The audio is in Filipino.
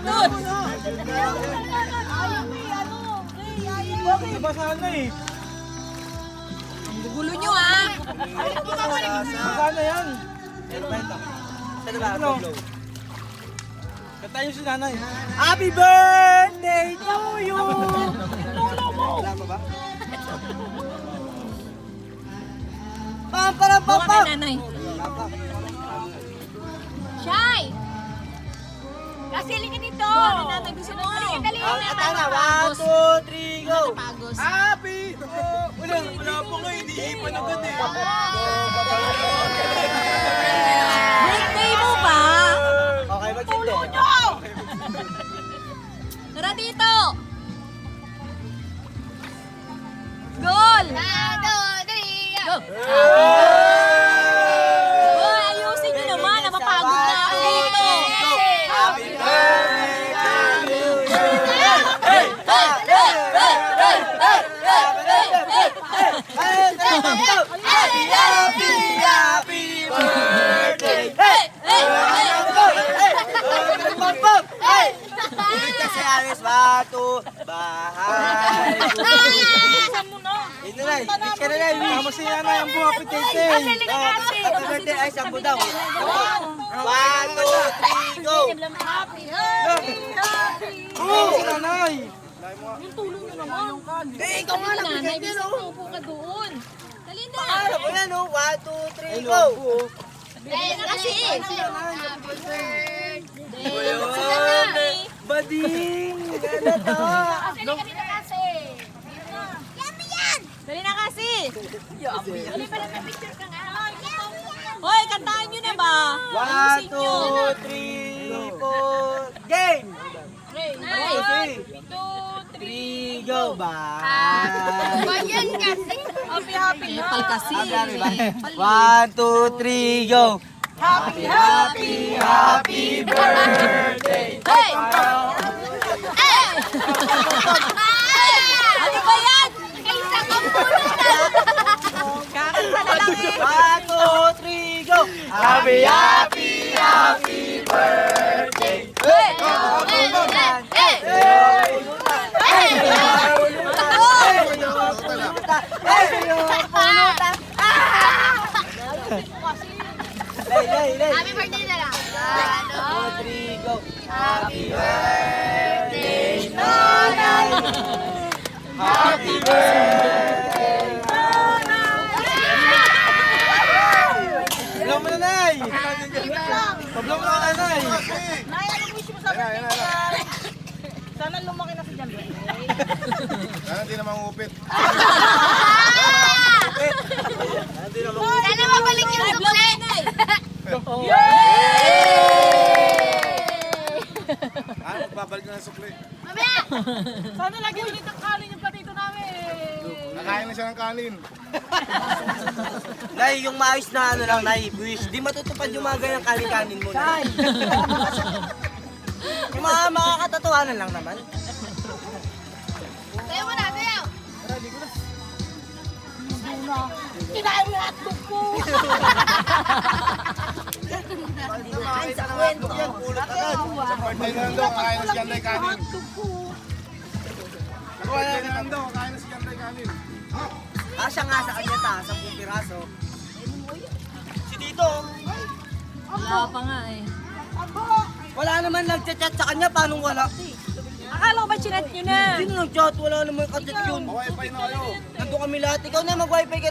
likod. Nabasahan na eh. Gulo nyo ah. Nabasahan na yan. Ano? Katayo si nanay. Happy birthday to you! Wala pa ba? Buka ka nanay. Shy! Kasilingin ito! Ano nanay gusto mo? Dali na! One, two, three, go! Pagos. Happy! Wala po nga, iniipan agad eh. Birthday mo ba? Okay, magkindi. Tara dito. Goal! 1, 2, 3, Go! Oh, ayusin nyo naman. Napapagod na ako dito. Happy birthday to you! Hey! Hey! Hey! Hey! Hey! Hey! Happy, happy, happy birthday! Hey! Hey! Hey! Ulit kasi Aris, bato, bahay. Ito na, ulit ka na na. Tama si Yana yung buha pitete. Happy birthday, ay sambo daw. 1, 2, 3, go! Oo, si nanay. Yung tulong nyo naman. Eh, ikaw nga lang, Nanay, bigyan gusto yan, oh. ko upo ka doon. Dali na. Alam mo yan, oh. 1, 2, 3, go! Dali na kasi. Ayun! Bading! Ano to? Dali na kasi. Dali pa lang may picture ka nga. Hoy, kantahan nyo na ba? 1, Ayusin nyo. 2, 3, 4, game! Ay. 3, go! Bye! Bayan kasi. Epal kasi. 1, 2, 3, go! Happy, happy, happy birthday! Hey! Ano ba yan? Kaisa ka muna na. Kakanta na lang eh. 1, 2, 3, go! Happy, happy, happy birthday! Hey! Happy birthday na lang. 1, 2, 3, go! Happy birthday, Nanay! Happy birthday, Pablong mo na, Nay! Pablong mo na, Nanay! Nay, anong wish mo sa birthday? Sana lumaki na si John Ray. Sana di na mangupit. Sana mabalik yung sukle. Magbabalik na ng sukli. Mamaya. Sana lagi ulit ang kanin yung platito namin. Nakain na siya ng kanin. Nay, yung maayos na ano lang, Nay, wish. Di matutupad yung mga ganyang kanin-kanin mo, Nay. Yung mga makakatotohanan lang naman. Tayo mo na, tayo. Kinain mo yung hotdog ko. Sa kwento. Birthday na lang daw, kakain na si Janday kanin. Hotdog ko. Birthday na lang daw, kakain na si Janday kanin. Kasya nga sa kanya ta, 10 piraso. Si Tito, Wala pa nga eh. wala naman nag-chat sa kanya, paano wala? Akala ko ba chinat nyo na? Sino nag-chat? Wala naman katit yun. Wifi na kayo. Nandun kami lahat. Ikaw na mag-wifi ka